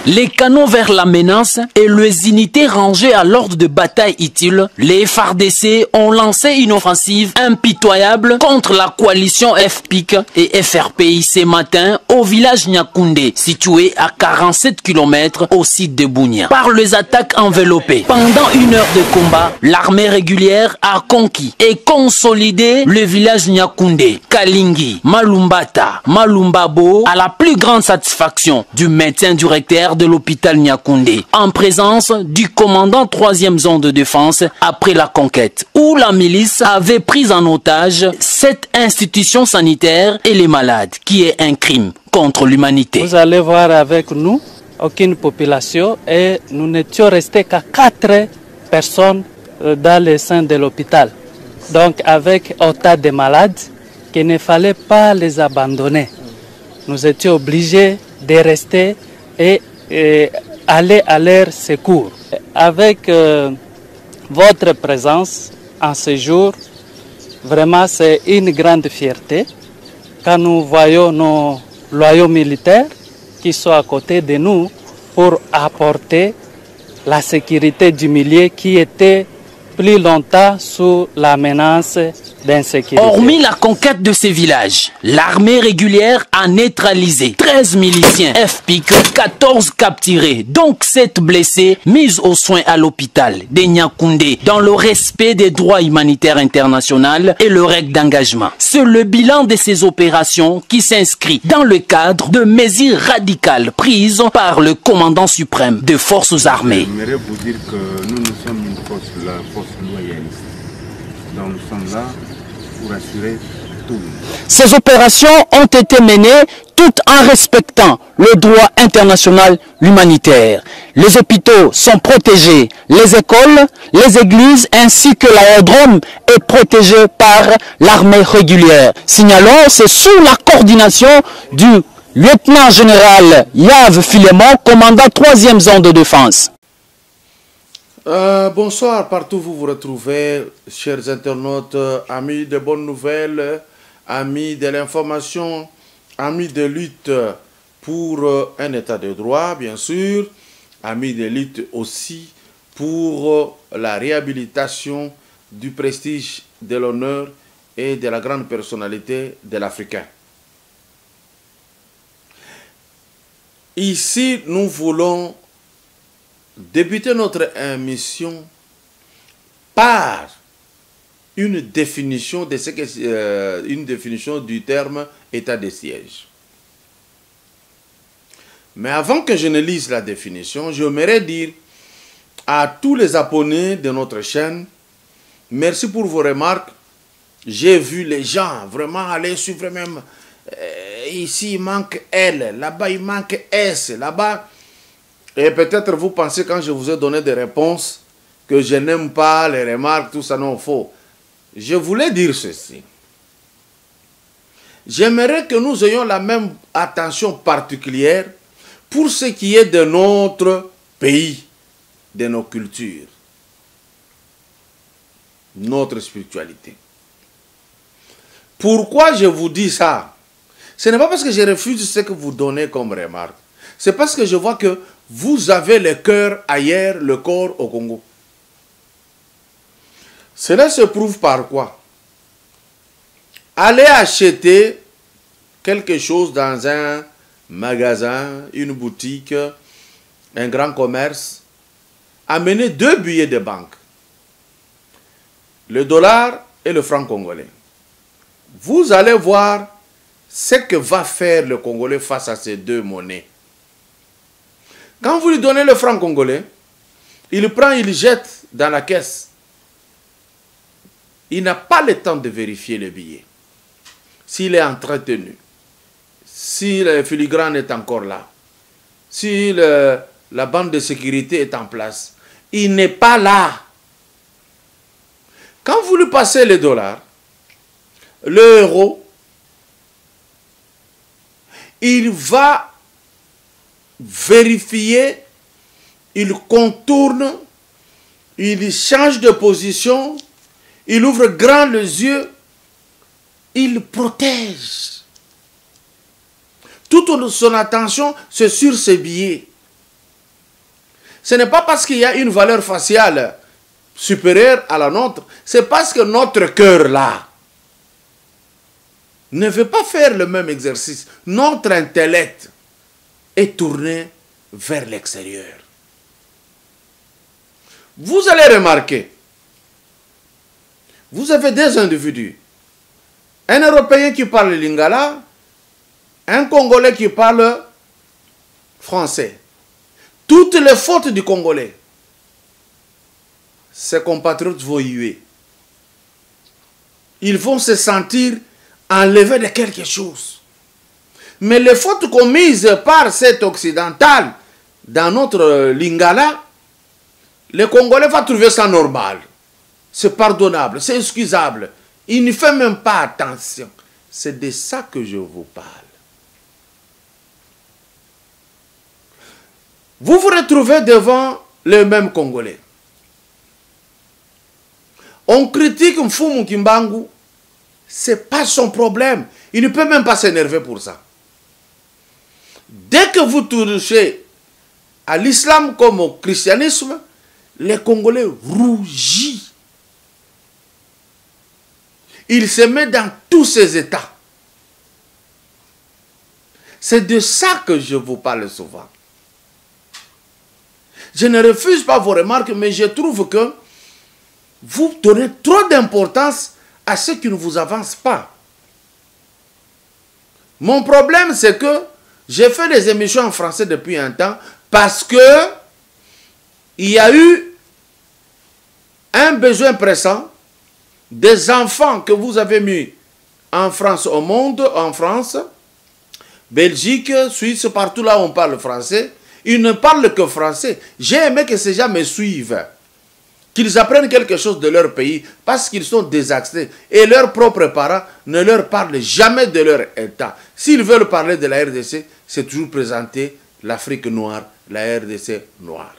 Les canons vers la menace et les unités rangées à l'ordre de bataille utile, les FARDC ont lancé une offensive impitoyable contre la coalition FPIC et FRPI ce matin au village Nyakoundé, situé à 47 km au site de Bunia. Par les attaques enveloppées, pendant une heure de combat, l'armée régulière a conquis et consolidé le village Nyakoundé, Kalingi, Malumbata, Malumbabo, à la plus grande satisfaction du médecin directeur de l'hôpital Nyakoundé, en présence du commandant 3e zone de défense après la conquête, où la milice avait pris en otage cette institution sanitaire et les malades, qui est un crime contre l'humanité. Vous allez voir avec nous, aucune population, et nous n'étions restés qu'à 4 personnes dans le sein de l'hôpital. Donc avec autant de malades, qu'il ne fallait pas les abandonner. Nous étions obligés de rester et aller à leur secours. Avec votre présence en ce jour, vraiment c'est une grande fierté quand nous voyons nos loyaux militaires qui sont à côté de nous pour apporter la sécurité du milieu qui était plus longtemps sous la menace d'insécurité. Hormis la conquête de ces villages, l'armée régulière a neutralisé 13 miliciens FPIC, 14 capturés, donc 7 blessés, mis aux soins à l'hôpital de Nyakoundé dans le respect des droits humanitaires internationaux et le règle d'engagement. C'est le bilan de ces opérations qui s'inscrit dans le cadre de mesures radicales prises par le commandant suprême des forces armées. J'aimerais vous dire que nous sommes une force loyaliste. Donc nous sommes là pour assurer tout. Ces opérations ont été menées toutes en respectant le droit international humanitaire. Les hôpitaux sont protégés, les écoles, les églises ainsi que l'aérodrome est protégé par l'armée régulière. Signalons, c'est sous la coordination du lieutenant-général Yves Filemon, commandant 3e zone de défense. Bonsoir, partout où vous vous retrouvez, chers internautes, amis de bonnes nouvelles, amis de l'information, amis de lutte pour un état de droit, bien sûr, amis de lutte aussi pour la réhabilitation du prestige, de l'honneur et de la grande personnalité de l'Africain. Ici, nous voulons débuter notre émission par une définition de ce que une définition du terme état de siège. Mais avant que je ne lise la définition, j'aimerais dire à tous les abonnés de notre chaîne, merci pour vos remarques. J'ai vu les gens vraiment aller suivre même ici il manque L, là-bas il manque S, là-bas. Et peut-être vous pensez quand je vous ai donné des réponses que je n'aime pas les remarques, tout ça, non, faux. Je voulais dire ceci. J'aimerais que nous ayons la même attention particulière pour ce qui est de notre pays, de nos cultures, notre spiritualité. Pourquoi je vous dis ça? Ce n'est pas parce que je refuse ce que vous donnez comme remarque. C'est parce que je vois que vous avez le cœur ailleurs, le corps au Congo. Cela se prouve par quoi? Allez acheter quelque chose dans un magasin, une boutique, un grand commerce, amenez 2 billets de banque, le dollar et le franc congolais. Vous allez voir ce que va faire le Congolais face à ces 2 monnaies. Quand vous lui donnez le franc congolais, il prend, il jette dans la caisse. Il n'a pas le temps de vérifier le billet. S'il est entretenu, si le filigrane est encore là, si la bande de sécurité est en place, il n'est pas là. Quand vous lui passez le dollar, l'euro, il va vérifier, il contourne, il change de position, il ouvre grand les yeux, il protège. Toute son attention, c'est sur ses billets. Ce n'est pas parce qu'il y a une valeur faciale supérieure à la nôtre, c'est parce que notre cœur là ne veut pas faire le même exercice. Notre intellect est tourné vers l'extérieur. Vous allez remarquer, vous avez des individus, un Européen qui parle lingala, un Congolais qui parle français. Toutes les fautes du Congolais, ses compatriotes vont y huer. Ils vont se sentir enlevés de quelque chose. Mais les fautes commises par cet occidental dans notre lingala, le Congolais va trouver ça normal. C'est pardonnable, c'est excusable. Il ne fait même pas attention. C'est de ça que je vous parle. Vous vous retrouvez devant le même Congolais. On critique Mfumu Kimbangu, ce n'est pas son problème. Il ne peut même pas s'énerver pour ça. Dès que vous touchez à l'islam comme au christianisme, les Congolais rougissent. Il se met dans tous ces états. C'est de ça que je vous parle souvent. Je ne refuse pas vos remarques, mais je trouve que vous donnez trop d'importance à ce qui ne vous avance pas. Mon problème, c'est que j'ai fait des émissions en français depuis un temps parce que il y a eu un besoin pressant des enfants que vous avez mis en France, au monde, en France, Belgique, Suisse, partout là où on parle français. Ils ne parlent que français. J'ai aimé que ces gens me suivent. Qu'ils apprennent quelque chose de leur pays parce qu'ils sont désaxés. Et leurs propres parents ne leur parlent jamais de leur état. S'ils veulent parler de la RDC, c'est toujours présenter l'Afrique noire, la RDC noire.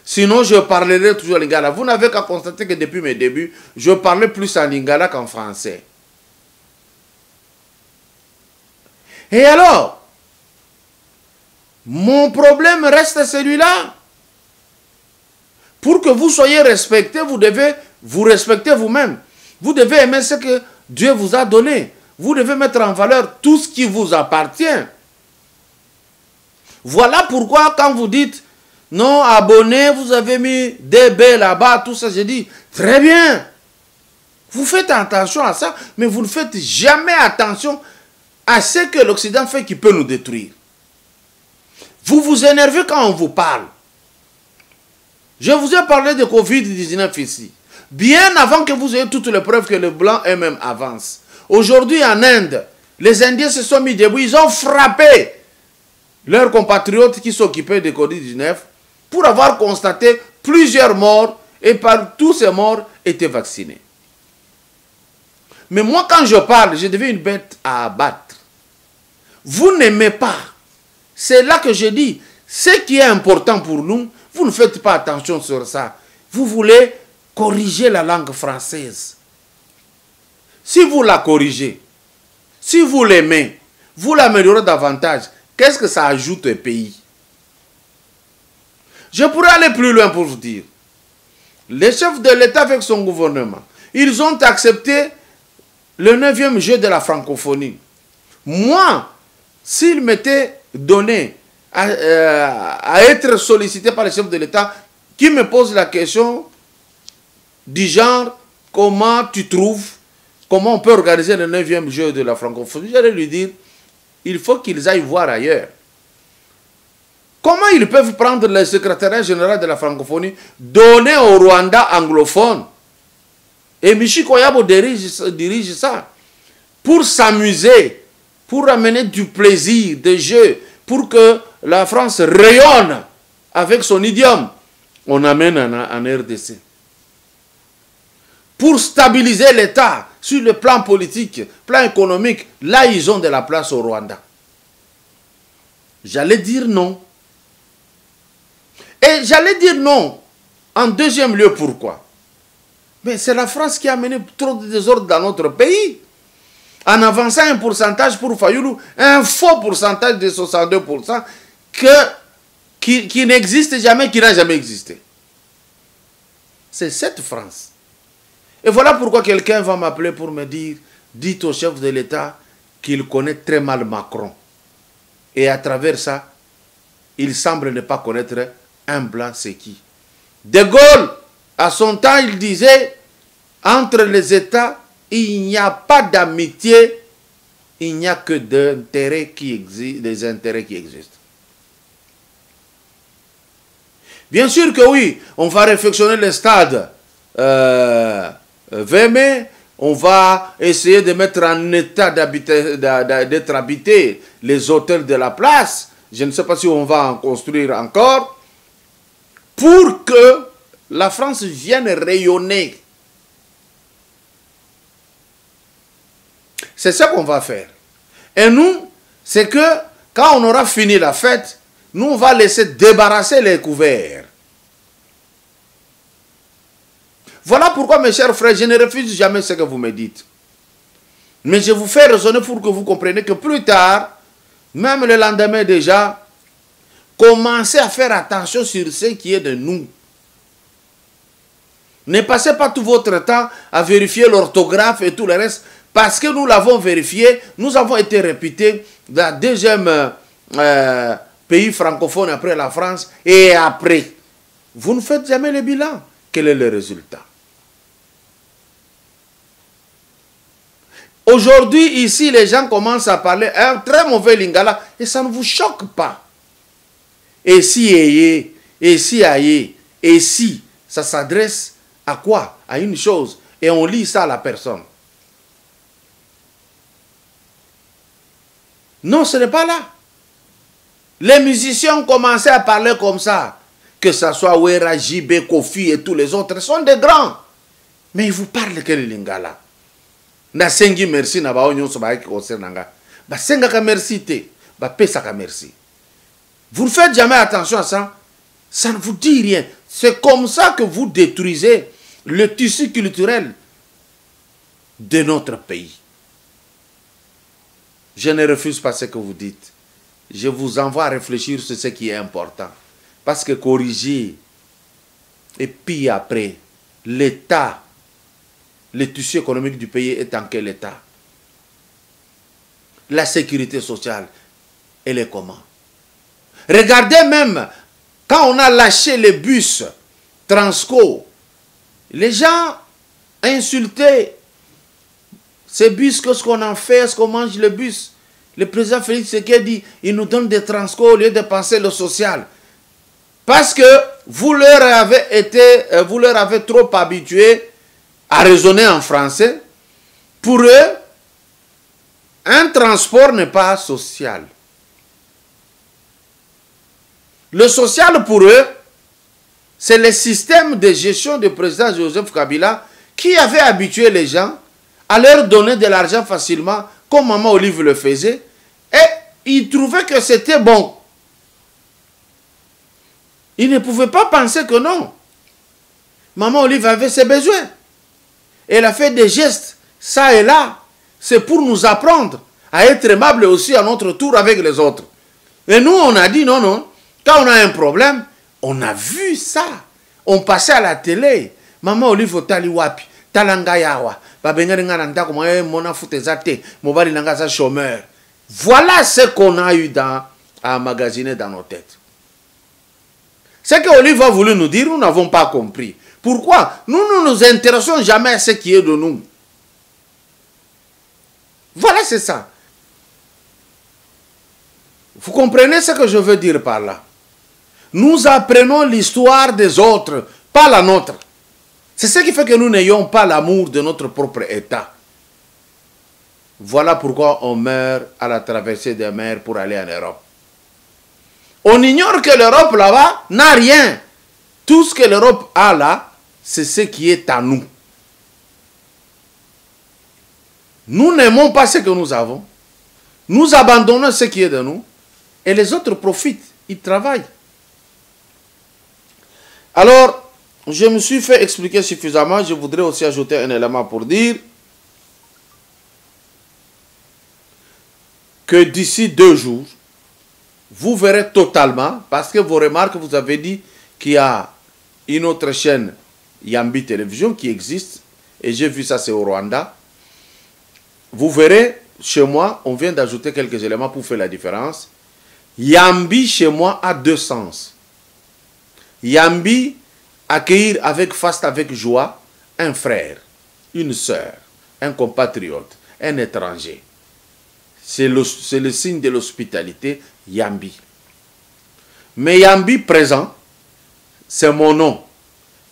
Sinon, je parlerai toujours en lingala. Vous n'avez qu'à constater que depuis mes débuts, je parlais plus en lingala qu'en français. Et alors, mon problème reste celui-là. Pour que vous soyez respecté, vous devez vous respecter vous-même. Vous devez aimer ce que Dieu vous a donné. Vous devez mettre en valeur tout ce qui vous appartient. Voilà pourquoi quand vous dites non, abonnez, vous avez mis DB là-bas, tout ça, j'ai dit, très bien. Vous faites attention à ça, mais vous ne faites jamais attention à ce que l'Occident fait qui peut nous détruire. Vous vous énervez quand on vous parle. Je vous ai parlé de Covid-19 ici. Bien avant que vous ayez toutes les preuves que les Blancs eux-mêmes avancent. Aujourd'hui en Inde, les Indiens se sont mis debout, ils ont frappé leurs compatriotes qui s'occupaient de Covid-19 pour avoir constaté plusieurs morts et par tous ces morts étaient vaccinés. Mais moi quand je parle, je deviens une bête à abattre. Vous n'aimez pas. C'est là que je dis, ce qui est important pour nous, vous ne faites pas attention sur ça. Vous voulez corriger la langue française. Si vous la corrigez, si vous l'aimez, vous l'améliorez davantage, qu'est-ce que ça ajoute au pays? Je pourrais aller plus loin pour vous dire. Les chefs de l'État avec son gouvernement, ils ont accepté le 9e jeu de la francophonie. Moi, s'ils m'étaient donné à être sollicité par les chefs de l'État qui me posent la question du genre, comment tu trouves, comment on peut organiser le 9e jeu de la francophonie, j'allais lui dire, il faut qu'ils aillent voir ailleurs. Comment ils peuvent prendre le secrétariat général de la francophonie, donner au Rwanda anglophone, et Michi Koyabo dirige ça, pour s'amuser, pour amener du plaisir, des jeux, pour que la France rayonne avec son idiome. On amène en RDC. Pour stabiliser l'État sur le plan politique, plan économique, là ils ont de la place au Rwanda. J'allais dire non. Et j'allais dire non. En deuxième lieu, pourquoi? Mais c'est la France qui a amené trop de désordre dans notre pays. En avançant un pourcentage pour Fayoulou, un faux pourcentage de 62%, qui n'existe jamais, qui n'a jamais existé. C'est cette France. Et voilà pourquoi quelqu'un va m'appeler pour me dire, dites au chef de l'État qu'il connaît très mal Macron. Et à travers ça, il semble ne pas connaître un blanc, c'est qui. De Gaulle, à son temps, il disait, entre les États, il n'y a pas d'amitié, il n'y a que des intérêts qui existent. Bien sûr que oui, on va réfectionner les stades VME, on va essayer de mettre en état d'être habité les hôtels de la place. Je ne sais pas si on va en construire encore, pour que la France vienne rayonner. C'est ça qu'on va faire. Et nous, c'est que quand on aura fini la fête, nous on va laisser débarrasser les couverts. Voilà pourquoi, mes chers frères, je ne refuse jamais ce que vous me dites. Mais je vous fais raisonner pour que vous compreniez que plus tard, même le lendemain déjà, commencez à faire attention sur ce qui est de nous. Ne passez pas tout votre temps à vérifier l'orthographe et tout le reste, parce que nous l'avons vérifié, nous avons été réputés dans le deuxième pays francophone après la France, et après. Vous ne faites jamais le bilan. Quel est le résultat? Aujourd'hui, ici, les gens commencent à parler un très mauvais lingala et ça ne vous choque pas. Et si, ça s'adresse à quoi? À une chose. Et on lit ça à la personne. Non, ce n'est pas là. Les musiciens ont commencé à parler comme ça. Que ce soit Wera, JB, Kofi et tous les autres, sont des grands. Mais ils vous parlent quel lingala? Na sengi merci na ba onyo so ba ki concernanga. Ba senga ka merci te, ba pesa ka merci. Vous ne faites jamais attention à ça. Ça ne vous dit rien. C'est comme ça que vous détruisez le tissu culturel de notre pays. Je ne refuse pas ce que vous dites. Je vous envoie à réfléchir sur ce qui est important. Parce que corriger, et puis après, l'État, le tissu économique du pays est en quel état? La sécurité sociale, elle est comment? Regardez même, quand on a lâché les bus Transco, les gens insultaient ces bus, qu'est-ce qu'on en fait, est-ce qu'on mange le bus? Le président Félix Tshisekedi, il nous donne des Transco au lieu de penser le social. Parce que vous leur avez trop habitués à raisonner en français. Pour eux, un transport n'est pas social. Le social pour eux, c'est le système de gestion du président Joseph Kabila qui avait habitué les gens à leur donner de l'argent facilement, comme Maman Olive le faisait, et ils trouvaient que c'était bon. Ils ne pouvaient pas penser que non. Maman Olive avait ses besoins. Elle a fait des gestes, ça et là. C'est pour nous apprendre à être aimables aussi à notre tour avec les autres. Et nous, on a dit non, non. Quand on a un problème, on a vu ça. On passait à la télé. Maman Olive otali wapi, talanga yawa, babengaringa nanda comme mona futezate, mobali nanga sa chômeur. Voilà ce qu'on a eu à magasiner dans nos têtes. Ce que Olive a voulu nous dire, nous n'avons pas compris. Pourquoi? Nous ne nous intéressons jamais à ce qui est de nous. Voilà, c'est ça. Vous comprenez ce que je veux dire par là? Nous apprenons l'histoire des autres, pas la nôtre. C'est ce qui fait que nous n'ayons pas l'amour de notre propre État. Voilà pourquoi on meurt à la traversée des mers pour aller en Europe. On ignore que l'Europe là-bas n'a rien. Tout ce que l'Europe a là, c'est ce qui est à nous. Nous n'aimons pas ce que nous avons. Nous abandonnons ce qui est de nous. Et les autres profitent. Ils travaillent. Alors, je me suis fait expliquer suffisamment. Je voudrais aussi ajouter un élément pour dire que d'ici 2 jours, vous verrez totalement, parce que vos remarques, vous avez dit qu'il y a une autre chaîne, Yambi Télévision, qui existe, et j'ai vu ça, c'est au Rwanda. Vous verrez, chez moi, on vient d'ajouter quelques éléments pour faire la différence. Yambi, chez moi, a deux sens. Yambi, accueillir avec faste, avec joie, un frère, une sœur, un compatriote, un étranger. C'est le signe de l'hospitalité, Yambi. Mais Yambi présent, c'est mon nom.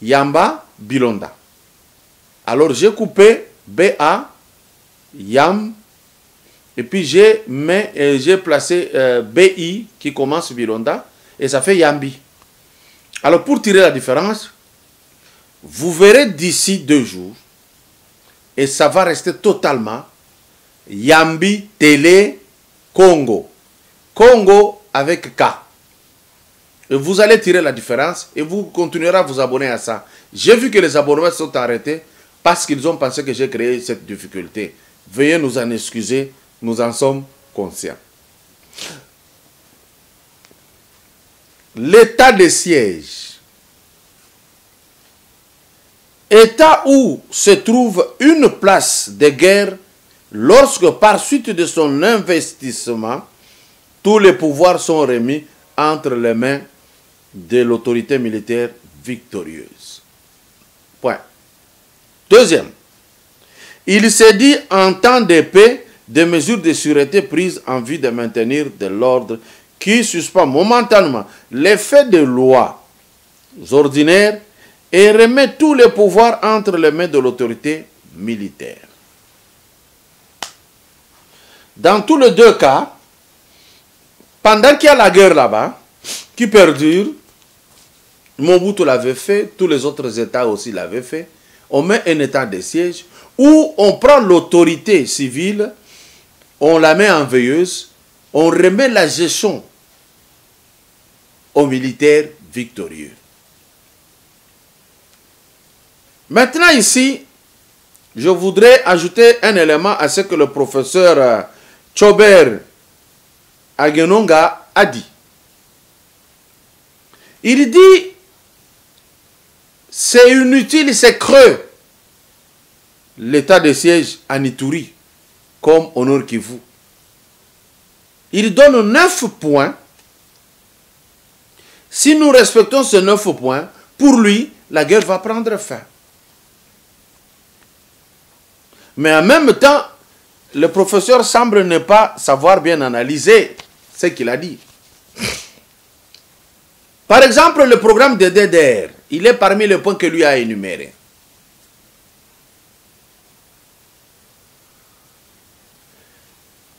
Yamba Bilonda. Alors j'ai coupé BA, Yam, et puis j'ai placé BI qui commence Bilonda, et ça fait Yambi. Alors pour tirer la différence, vous verrez d'ici 2 jours, et ça va rester totalement Yambi Télé Congo. Congo avec K. Et vous allez tirer la différence et vous continuerez à vous abonner à ça. J'ai vu que les abonnements sont arrêtés parce qu'ils ont pensé que j'ai créé cette difficulté. Veuillez nous en excuser, nous en sommes conscients. L'état de siège. État où se trouve une place de guerre lorsque par suite de son investissement, tous les pouvoirs sont remis entre les mains de l'autorité militaire victorieuse. Point. Deuxième, il s'est dit en temps de paix des mesures de sûreté prises en vue de maintenir de l'ordre qui suspend momentanément l'effet des lois ordinaires et remet tous les pouvoirs entre les mains de l'autorité militaire. Dans tous les deux cas, pendant qu'il y a la guerre là-bas, qui perdure, Mobutu l'avait fait, tous les autres États aussi l'avaient fait, on met un état de siège où on prend l'autorité civile, on la met en veilleuse, on remet la gestion aux militaires victorieux. Maintenant ici, je voudrais ajouter un élément à ce que le professeur Tchobert Agenonga a dit. Il dit, c'est inutile, c'est creux, l'état de siège à Ituri, comme au Nord Kivu. Il donne 9 points. Si nous respectons ces 9 points, pour lui, la guerre va prendre fin. Mais en même temps, le professeur semble ne pas savoir bien analyser ce qu'il a dit. Par exemple, le programme de DDR, il est parmi les points que lui a énumérés.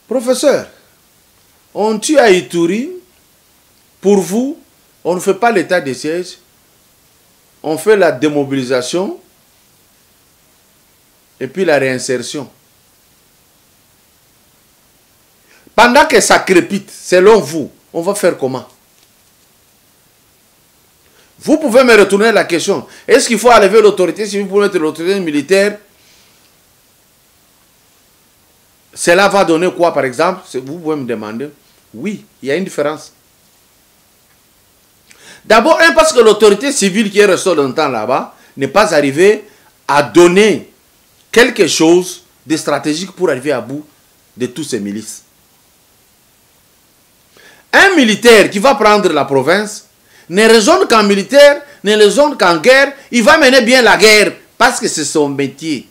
Professeur, on tue à Ituri, pour vous, on ne fait pas l'état de siège, on fait la démobilisation et puis la réinsertion. Pendant que ça crépite, selon vous, on va faire comment? Vous pouvez me retourner la question. Est-ce qu'il faut enlever l'autorité civile pour mettre l'autorité militaire? Cela va donner quoi, par exemple? Vous pouvez me demander. Oui, il y a une différence. D'abord, parce que l'autorité civile qui est restée longtemps là-bas n'est pas arrivée à donner quelque chose de stratégique pour arriver à bout de tous ces milices. Un militaire qui va prendre la province ne raisonne qu'en militaire, ne raisonne qu'en guerre, il va mener bien la guerre parce que c'est son métier.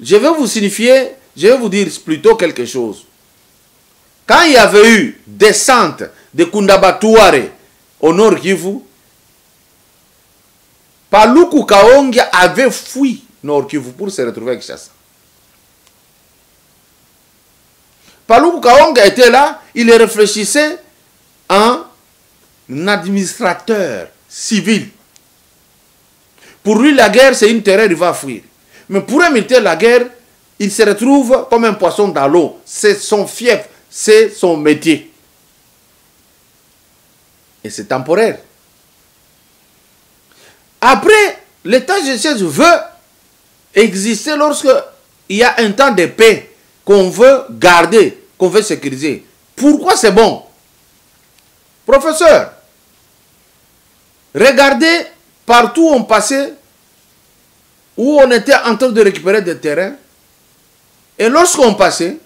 Je vais vous signifier, je vais vous dire plutôt quelque chose. Quand il y avait eu descente de Kundabatuare au Nord Kivu, Paluku Kaongia avait fui Nord Kivu pour se retrouver avec Chassa. Paluku Kaongia était là, il réfléchissait en administrateur civil. Pour lui, la guerre, c'est une terreur, il va fuir. Mais pour un militaire, la guerre, il se retrouve comme un poisson dans l'eau. C'est son fief, c'est son métier. Et c'est temporaire. Après, l'état de siège veut exister lorsque il y a un temps de paix qu'on veut garder, qu'on veut sécuriser. Pourquoi c'est bon? Professeur, regardez partout où on passait, où on était en train de récupérer des terrains, et lorsqu'on passait,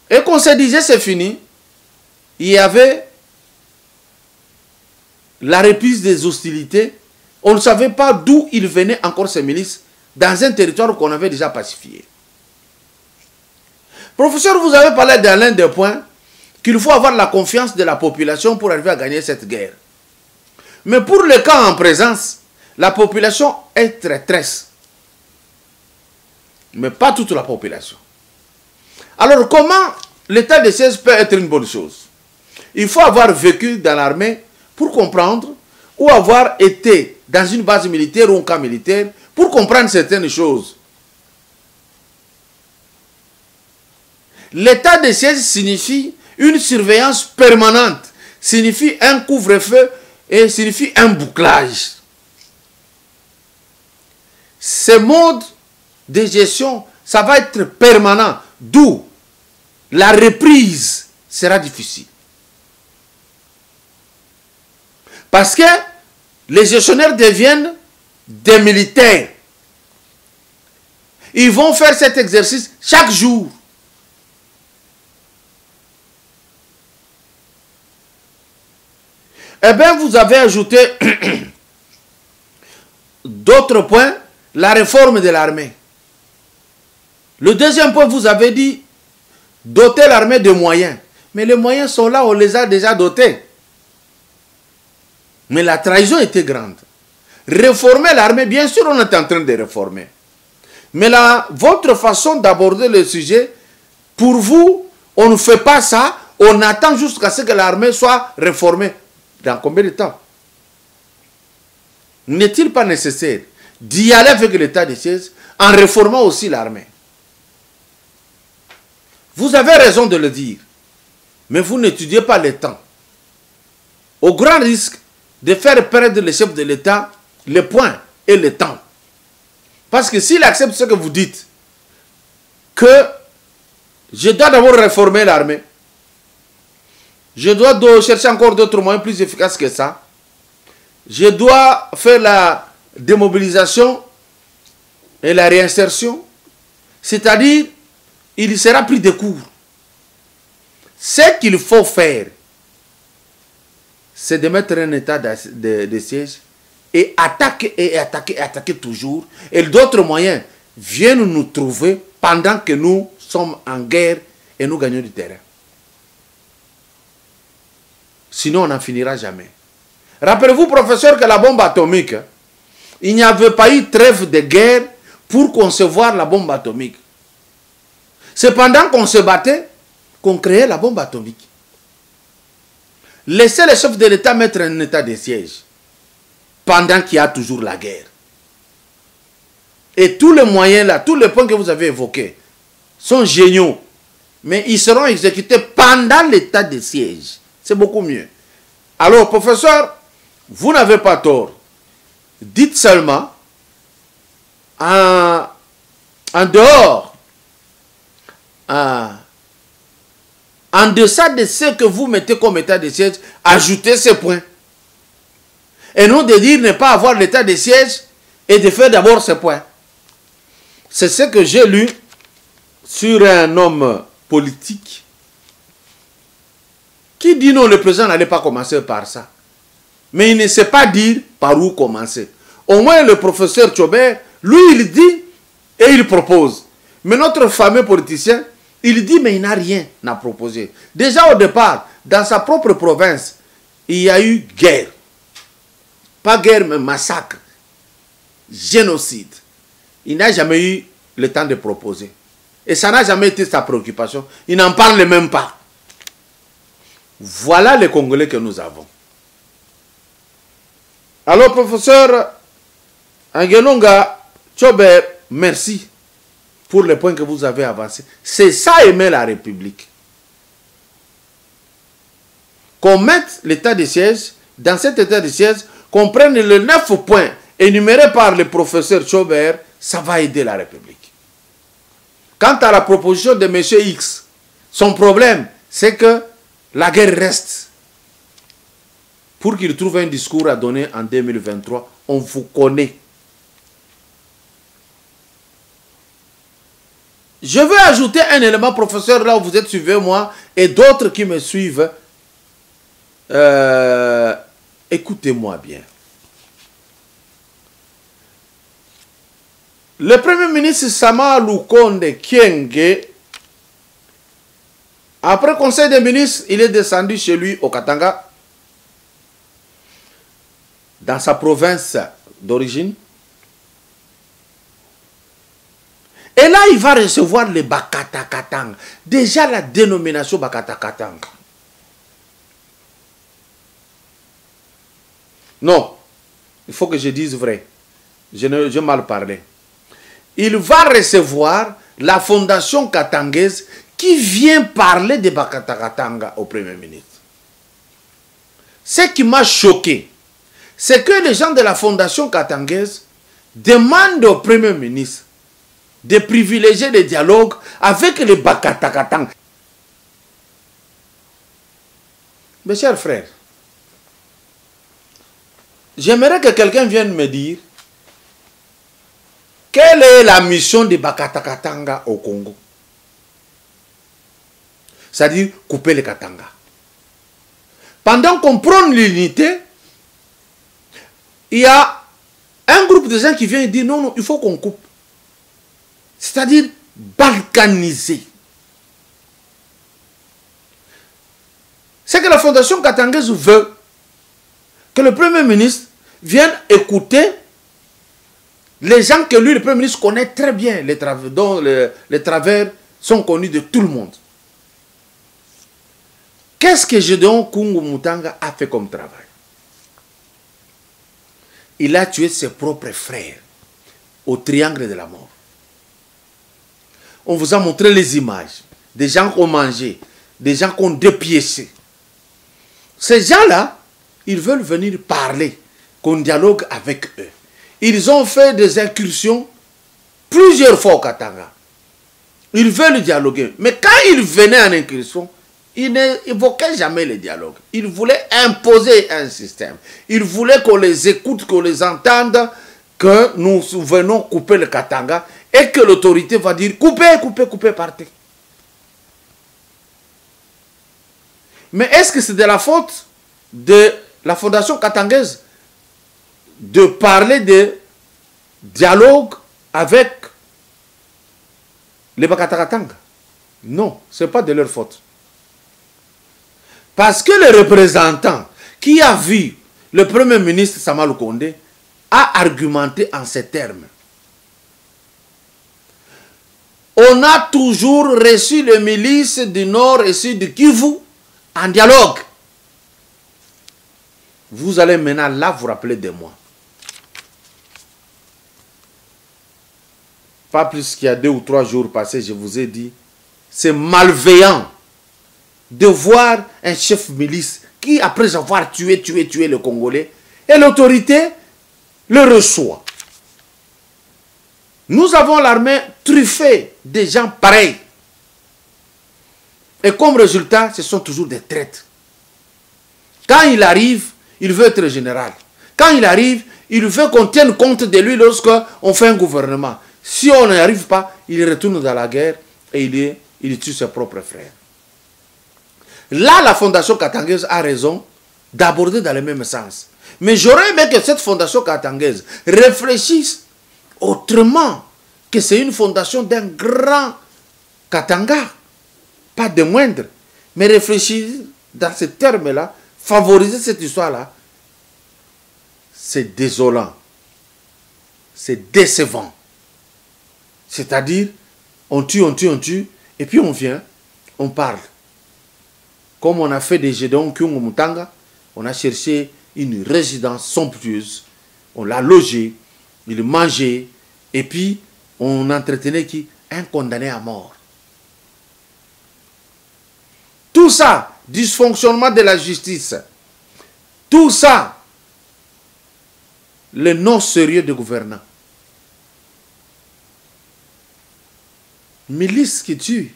et qu'on se disait c'est fini, il y avait la reprise des hostilités. On ne savait pas d'où ils venaient encore ces milices dans un territoire qu'on avait déjà pacifié. Professeur, vous avez parlé dans l'un des points qu'il faut avoir la confiance de la population pour arriver à gagner cette guerre. Mais pour le cas en présence, la population est traîtresse. Mais pas toute la population. Alors comment l'état de siège peut être une bonne chose? Il faut avoir vécu dans l'armée pour comprendre, ou avoir été dans une base militaire ou un camp militaire pour comprendre certaines choses. L'état de siège signifie une surveillance permanente, signifie un couvre-feu et signifie un bouclage. Ce mode de gestion, ça va être permanent, d'où la reprise sera difficile. Parce que les gestionnaires deviennent des militaires. Ils vont faire cet exercice chaque jour. Eh bien, vous avez ajouté d'autres points, la réforme de l'armée. Le deuxième point, vous avez dit doter l'armée de moyens. Mais les moyens sont là, on les a déjà dotés. Mais la trahison était grande. Réformer l'armée, bien sûr, on est en train de réformer. Mais là, votre façon d'aborder le sujet, pour vous, on ne fait pas ça, on attend jusqu'à ce que l'armée soit réformée. Dans combien de temps? N'est-il pas nécessaire d'y aller avec l'état de siège en réformant aussi l'armée? Vous avez raison de le dire, mais vous n'étudiez pas le temps. Au grand risque de faire perdre le chef de l'État le point et le temps. Parce que s'il accepte ce que vous dites, que je dois d'abord réformer l'armée, je dois chercher encore d'autres moyens plus efficaces que ça, je dois faire la démobilisation et la réinsertion, c'est-à-dire, il sera pris de court. Ce qu'il faut faire, c'est de mettre un état de siège et attaquer et attaquer et attaquer toujours. Et d'autres moyens viennent nous trouver pendant que nous sommes en guerre et nous gagnons du terrain. Sinon, on n'en finira jamais. Rappelez-vous, professeur, que la bombe atomique, il n'y avait pas eu trêve de guerre pour concevoir la bombe atomique. C'est pendant qu'on se battait qu'on créait la bombe atomique. Laissez les chefs de l'État mettre un état de siège pendant qu'il y a toujours la guerre. Et tous les moyens là, tous les points que vous avez évoqués sont géniaux. Mais ils seront exécutés pendant l'état de siège. C'est beaucoup mieux. Alors, professeur, vous n'avez pas tort. Dites seulement, en dehors, en deçà de ce que vous mettez comme état de siège, ajoutez ces points. Et non de dire ne pas avoir l'état de siège et de faire d'abord ces points. C'est ce que j'ai lu sur un homme politique qui dit non, le président n'allait pas commencer par ça. Mais il ne sait pas dire par où commencer. Au moins le professeur Tchobert, lui il dit et il propose. Mais notre fameux politicien, il dit mais il n'a rien à proposer. Déjà au départ, dans sa propre province, il y a eu guerre. Pas guerre mais massacre. Génocide. Il n'a jamais eu le temps de proposer. Et ça n'a jamais été sa préoccupation. Il n'en parle même pas. Voilà les Congolais que nous avons. Alors, professeur Angelonga Tchobert, merci pour les points que vous avez avancés. C'est ça aimer la République. Qu'on mette l'état de siège, dans cet état de siège, qu'on prenne les 9 points énumérés par le professeur Tchobert, ça va aider la République. Quant à la proposition de M. X, son problème, c'est que la guerre reste. pour qu'il trouve un discours à donner en 2023. On vous connaît. Je veux ajouter un élément, professeur, là où vous êtes, suivez-moi, et d'autres qui me suivent. Écoutez-moi bien. Le Premier ministre Sama Lukonde Kyenge, après le Conseil des ministres, il est descendu chez lui au Katanga, dans sa province d'origine. Et là, il va recevoir les Bakata Katanga. Déjà, la dénomination Bakata Katanga. Non, il faut que je dise vrai. Je mal parlé. Il va recevoir la fondation katangaise qui vient parler de Bakata Katanga au Premier ministre. Ce qui m'a choqué, c'est que les gens de la fondation katangaise demandent au Premier ministre de privilégier le dialogue avec les Bakata Katanga. Mes chers frères, j'aimerais que quelqu'un vienne me dire quelle est la mission de Bakata Katanga au Congo. C'est-à-dire couper les Katanga. Pendant qu'on prône l'unité, il y a un groupe de gens qui vient dire non, non, il faut qu'on coupe. C'est-à-dire balkaniser. C'est que la fondation katangaise veut que le Premier ministre vienne écouter les gens que lui, le Premier ministre, connaît très bien, dont les travers sont connus de tout le monde. Qu'est-ce que Gédéon Koungou Moutanga a fait comme travail? Il a tué ses propres frères au triangle de la mort. On vous a montré les images des gens qui ont mangé, des gens qui ont dépiécé. Ces gens-là, ils veulent venir parler, qu'on dialogue avec eux. Ils ont fait des incursions plusieurs fois au Katanga. Ils veulent dialoguer. Mais quand ils venaient en incursion, ils n'évoquaient jamais le dialogue. Ils voulaient imposer un système. Ils voulaient qu'on les écoute, qu'on les entende, que nous venons couper le Katanga et que l'autorité va dire coupez, coupez, coupez, partez. Mais est-ce que c'est de la faute de la fondation katangaise de parler de dialogue avec les Bakata Katanga? Non, ce n'est pas de leur faute. Parce que le représentant qui a vu le Premier ministre Sama Lukonde a argumenté en ces termes. On a toujours reçu les milices du Nord et Sud du Kivu en dialogue. Vous allez maintenant là vous rappeler de moi. Pas plus qu'il y a 2 ou 3 jours passés, je vous ai dit, c'est malveillant de voir un chef milice qui, après avoir tué le Congolais, et l'autorité le reçoit. Nous avons l'armée truffée des gens pareils. Et comme résultat, ce sont toujours des traîtres. Quand il arrive, il veut être général. Quand il arrive, il veut qu'on tienne compte de lui lorsqu'on fait un gouvernement. Si on n'y arrive pas, il retourne dans la guerre et il tue ses propres frères. Là, la fondation katangaise a raison d'aborder dans le même sens. Mais j'aurais aimé que cette fondation katangaise réfléchisse autrement, que c'est une fondation d'un grand Katanga, pas de moindre, mais réfléchir dans ces termes-là, favoriser cette histoire-là, c'est désolant, c'est décevant. C'est-à-dire, on tue, et puis on vient, on parle. Comme on a fait des Gédéon Koungou Moutanga, on a cherché une résidence somptueuse, on l'a logé, il mangeait, et puis on entretenait qui? Un condamné à mort. Tout ça, dysfonctionnement de la justice, tout ça, le non-sérieux des gouvernants. Milice qui tue,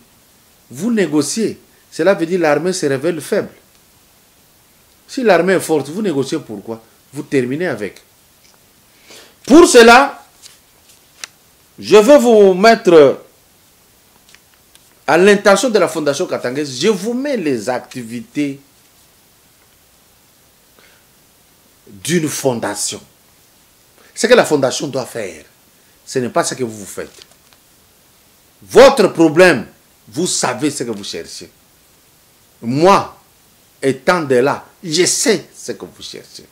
vous négociez, cela veut dire l'armée se révèle faible. Si l'armée est forte, vous négociez pourquoi? Vous terminez avec. Pour cela, je veux vous mettre à l'intention de la Fondation Katanguès, je vous mets les activités d'une fondation. Ce que la fondation doit faire, ce n'est pas ce que vous faites. Votre problème, vous savez ce que vous cherchez. Moi, étant de là, je sais ce que vous cherchez.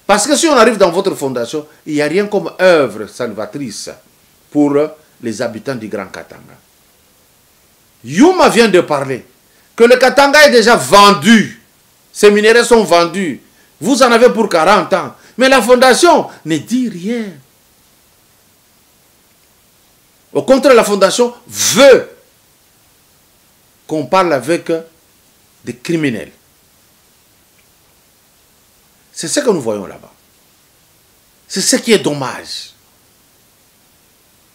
Parce que si on arrive dans votre fondation, il n'y a rien comme œuvre salvatrice pour les habitants du Grand Katanga. Yuma vient de parler que le Katanga est déjà vendu. Ces minéraux sont vendus. Vous en avez pour 40 ans. Mais la fondation ne dit rien. Au contraire, la fondation veut qu'on parle avec des criminels. C'est ce que nous voyons là-bas. C'est ce qui est dommage.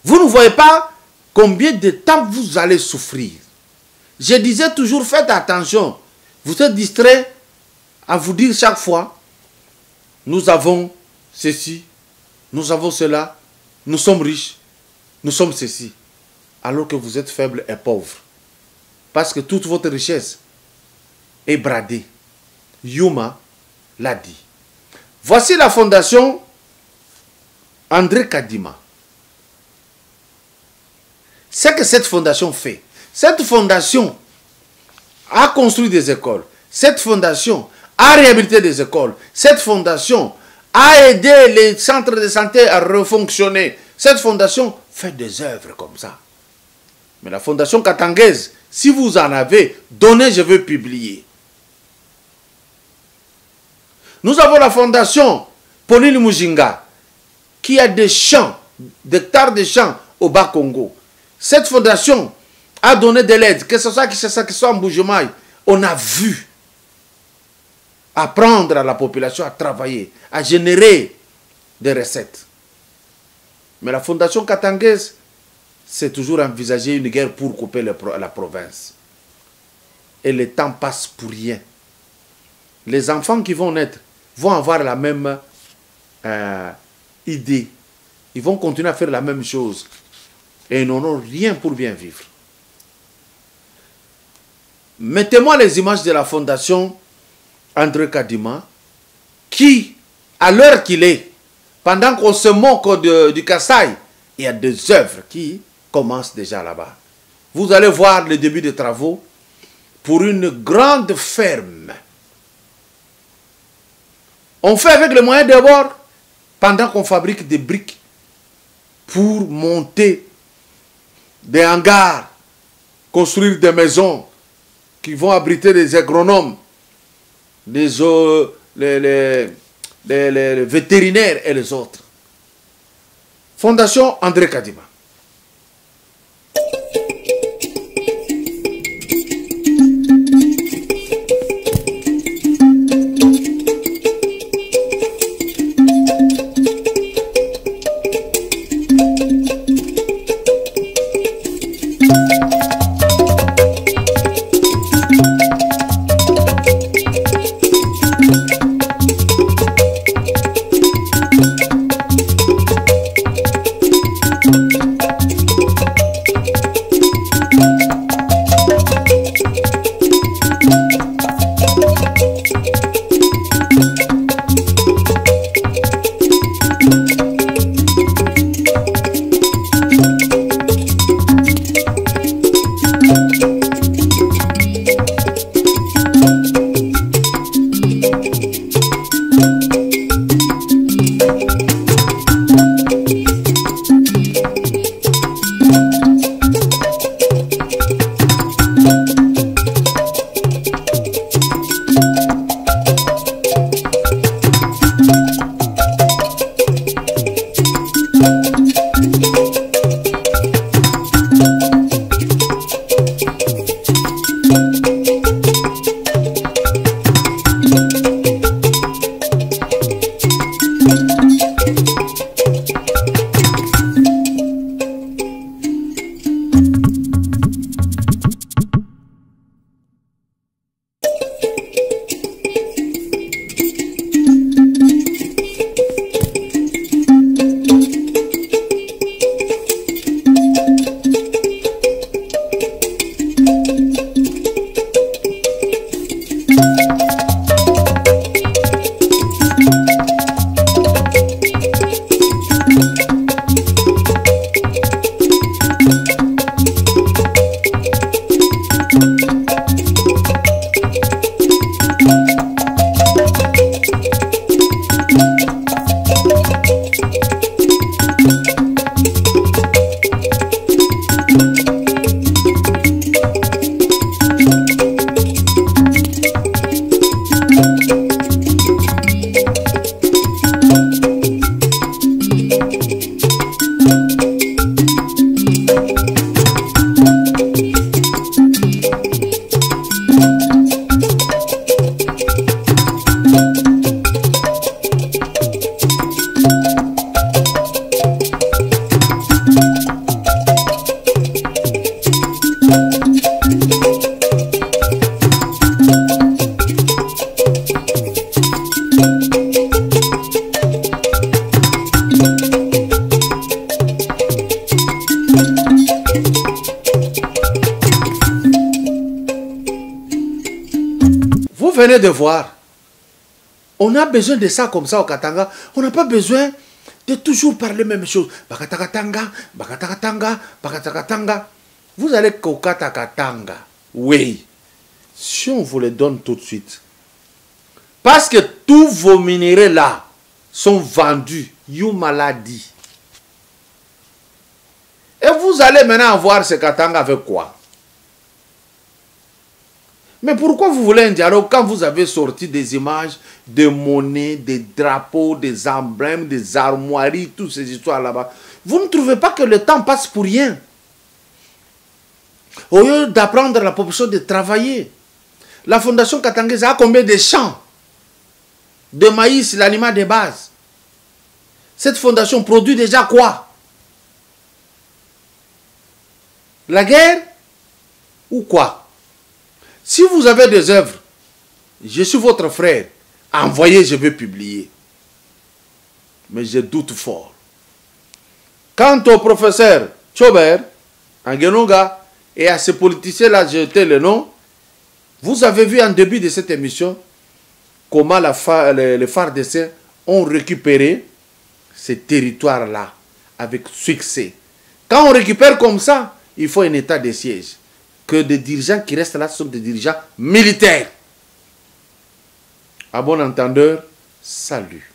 Vous ne voyez pas combien de temps vous allez souffrir. Je disais toujours, faites attention. Vous êtes distrait à vous dire chaque fois, nous avons ceci, nous avons cela, nous sommes riches, nous sommes ceci. Alors que vous êtes faible et pauvre. Parce que toute votre richesse est bradée. Yuma l'a dit. Voici la fondation André Kadima. C'est que cette fondation fait. Cette fondation a construit des écoles. Cette fondation a réhabilité des écoles. Cette fondation a aidé les centres de santé à refonctionner. Cette fondation fait des œuvres comme ça. Mais la fondation Katanguès, si vous en avez, donnez, je veux publier. Nous avons la fondation Pauline Mujinga, qui a des champs, des hectares de champs au Bas-Congo. Cette fondation a donné de l'aide, que ce soit en Bujumaï. On a vu apprendre à la population à travailler, à générer des recettes. Mais la fondation Katanguès, c'est toujours envisager une guerre pour couper la province. Et le temps passe pour rien. Les enfants qui vont naître vont avoir la même idée. Ils vont continuer à faire la même chose. Et ils n'auront rien pour bien vivre. Mettez-moi les images de la fondation André Kadima, qui, à l'heure qu'il est, pendant qu'on se moque du Kasaï, il y a des œuvres qui commencent déjà là-bas. Vous allez voir le début des travaux pour une grande ferme. On fait avec les moyens de bord pendant qu'on fabrique des briques pour monter des hangars, construire des maisons qui vont abriter des agronomes, les vétérinaires et les autres. Fondation André Kadima. Vous venez de voir. On a besoin de ça comme ça au Katanga. On n'a pas besoin de toujours parler les mêmes choses. Bakatakatanga, bakatakatanga, bakatakatanga. Vous allez au Katakatanga. Oui. Si on vous les donne tout de suite. Parce que tous vos minéraux là sont vendus. You maladie. Et vous allez maintenant avoir ce Katanga avec quoi? Mais pourquoi vous voulez un dialogue quand vous avez sorti des images, des monnaies, des drapeaux, des emblèmes, des armoiries, toutes ces histoires là-bas? Vous ne trouvez pas que le temps passe pour rien? Au lieu d'apprendre à la population de travailler, la fondation katangaise a combien de champs de maïs, l'aliment de base? Cette fondation produit déjà quoi? La guerre ou quoi? Si vous avez des œuvres, je suis votre frère, envoyez, je vais publier. Mais je doute fort. Quant au professeur Chober, Angenonga, et à ces politiciens-là, j'ai jeté le nom, vous avez vu en début de cette émission comment les FARDC ont récupéré ces territoires-là avec succès. Quand on récupère comme ça, il faut un état de siège. Que des dirigeants qui restent là sont des dirigeants militaires. À bon entendeur, salut.